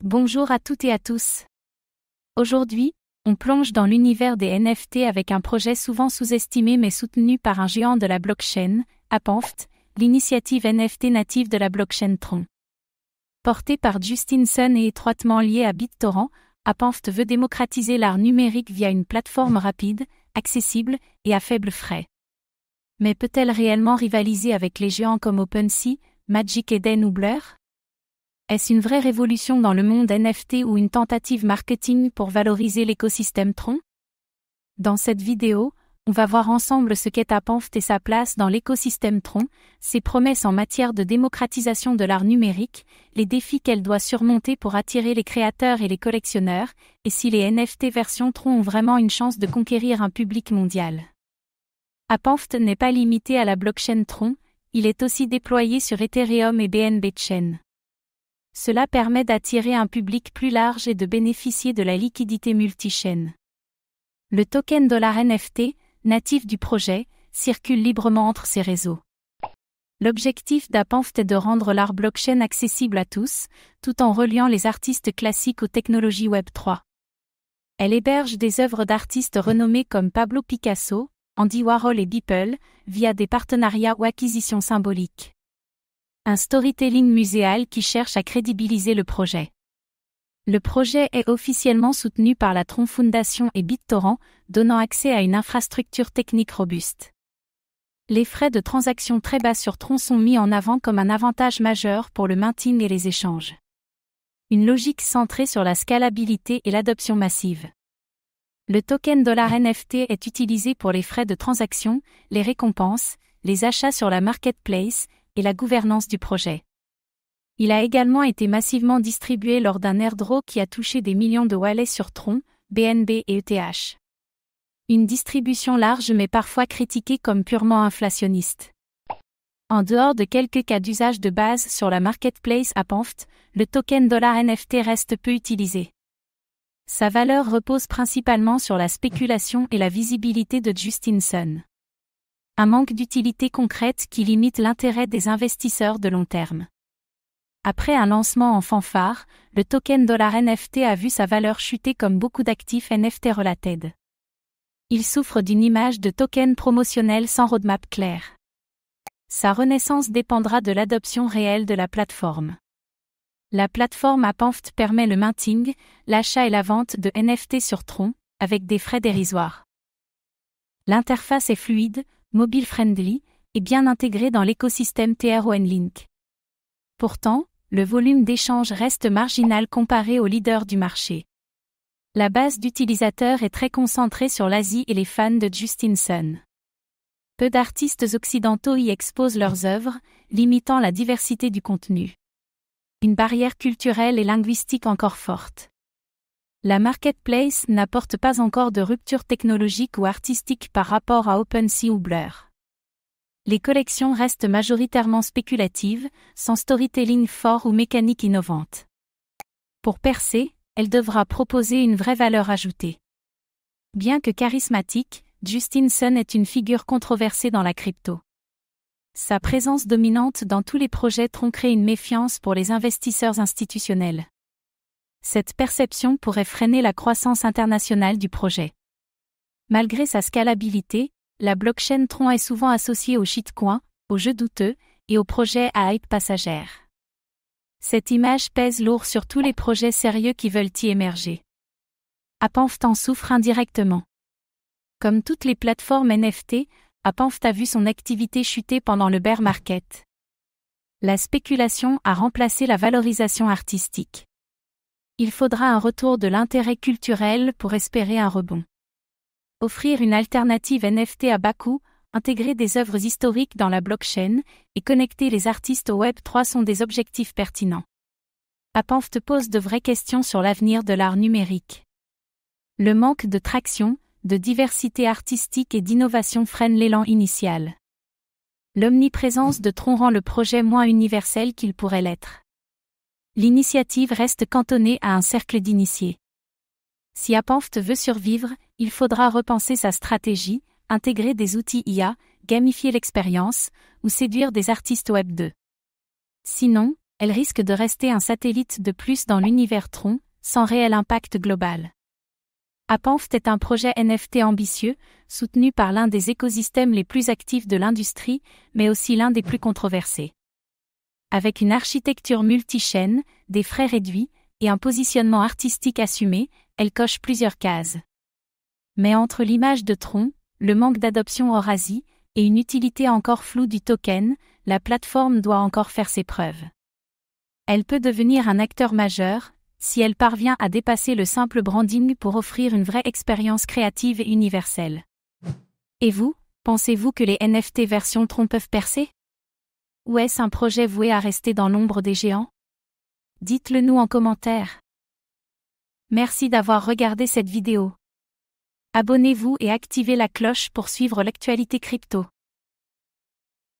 Bonjour à toutes et à tous. Aujourd'hui, on plonge dans l'univers des NFT avec un projet souvent sous-estimé mais soutenu par un géant de la blockchain, Apamft, l'initiative NFT native de la blockchain Tron. Porté par Justin Sun et étroitement lié à BitTorrent, Apamft veut démocratiser l'art numérique via une plateforme rapide, accessible et à faible frais. Mais peut-elle réellement rivaliser avec les géants comme OpenSea, Magic Eden ou Blur ? Est-ce une vraie révolution dans le monde NFT ou une tentative marketing pour valoriser l'écosystème Tron ? Dans cette vidéo, on va voir ensemble ce qu'est Apamft et sa place dans l'écosystème Tron, ses promesses en matière de démocratisation de l'art numérique, les défis qu'elle doit surmonter pour attirer les créateurs et les collectionneurs, et si les NFT version Tron ont vraiment une chance de conquérir un public mondial. Apamft n'est pas limité à la blockchain Tron, il est aussi déployé sur Ethereum et BNB Chain. Cela permet d'attirer un public plus large et de bénéficier de la liquidité multi-chaîne. Le token $NFT, natif du projet, circule librement entre ces réseaux. L'objectif d'Apamft est de rendre l'art blockchain accessible à tous, tout en reliant les artistes classiques aux technologies Web3. Elle héberge des œuvres d'artistes renommés comme Pablo Picasso, Andy Warhol et Beeple, via des partenariats ou acquisitions symboliques. Un storytelling muséal qui cherche à crédibiliser le projet. Le projet est officiellement soutenu par la Tron Foundation et BitTorrent, donnant accès à une infrastructure technique robuste. Les frais de transaction très bas sur Tron sont mis en avant comme un avantage majeur pour le minting et les échanges. Une logique centrée sur la scalabilité et l'adoption massive. Le token $NFT est utilisé pour les frais de transaction, les récompenses, les achats sur la marketplace, et la gouvernance du projet. Il a également été massivement distribué lors d'un airdrop qui a touché des millions de wallets sur Tron, BNB et ETH. Une distribution large mais parfois critiquée comme purement inflationniste. En dehors de quelques cas d'usage de base sur la marketplace Apamft, le token $NFT reste peu utilisé. Sa valeur repose principalement sur la spéculation et la visibilité de Justin Sun. Un manque d'utilité concrète qui limite l'intérêt des investisseurs de long terme. Après un lancement en fanfare, le token $NFT a vu sa valeur chuter comme beaucoup d'actifs NFT related. Il souffre d'une image de token promotionnel sans roadmap clair. Sa renaissance dépendra de l'adoption réelle de la plateforme. La plateforme Apamft permet le minting, l'achat et la vente de NFT sur Tron, avec des frais dérisoires. L'interface est fluide, mobile-friendly, et bien intégré dans l'écosystème TRON-Link. Pourtant, le volume d'échanges reste marginal comparé aux leaders du marché. La base d'utilisateurs est très concentrée sur l'Asie et les fans de Justin Sun. Peu d'artistes occidentaux y exposent leurs œuvres, limitant la diversité du contenu. Une barrière culturelle et linguistique encore forte. La marketplace n'apporte pas encore de rupture technologique ou artistique par rapport à OpenSea ou Blur. Les collections restent majoritairement spéculatives, sans storytelling fort ou mécanique innovante. Pour percer, elle devra proposer une vraie valeur ajoutée. Bien que charismatique, Justin Sun est une figure controversée dans la crypto. Sa présence dominante dans tous les projets Tron crée une méfiance pour les investisseurs institutionnels. Cette perception pourrait freiner la croissance internationale du projet. Malgré sa scalabilité, la blockchain Tron est souvent associée aux shitcoins, aux jeux douteux et aux projets à hype passagère. Cette image pèse lourd sur tous les projets sérieux qui veulent y émerger. Apamft en souffre indirectement. Comme toutes les plateformes NFT, Apamft a vu son activité chuter pendant le bear market. La spéculation a remplacé la valorisation artistique. Il faudra un retour de l'intérêt culturel pour espérer un rebond. Offrir une alternative NFT à bas coût, intégrer des œuvres historiques dans la blockchain et connecter les artistes au Web3 sont des objectifs pertinents. Apamft pose de vraies questions sur l'avenir de l'art numérique. Le manque de traction, de diversité artistique et d'innovation freine l'élan initial. L'omniprésence de Tron rend le projet moins universel qu'il pourrait l'être. L'initiative reste cantonnée à un cercle d'initiés. Si Apamft veut survivre, il faudra repenser sa stratégie, intégrer des outils IA, gamifier l'expérience, ou séduire des artistes Web 2. Sinon, elle risque de rester un satellite de plus dans l'univers Tron, sans réel impact global. Apanft est un projet NFT ambitieux, soutenu par l'un des écosystèmes les plus actifs de l'industrie, mais aussi l'un des plus controversés. Avec une architecture multi-chaîne, des frais réduits, et un positionnement artistique assumé, elle coche plusieurs cases. Mais entre l'image de Tron, le manque d'adoption Eurasie, et une utilité encore floue du token, la plateforme doit encore faire ses preuves. Elle peut devenir un acteur majeur, si elle parvient à dépasser le simple branding pour offrir une vraie expérience créative et universelle. Et vous, pensez-vous que les NFT version Tron peuvent percer? Ou est-ce un projet voué à rester dans l'ombre des géants? Dites-le nous en commentaire. Merci d'avoir regardé cette vidéo. Abonnez-vous et activez la cloche pour suivre l'actualité crypto.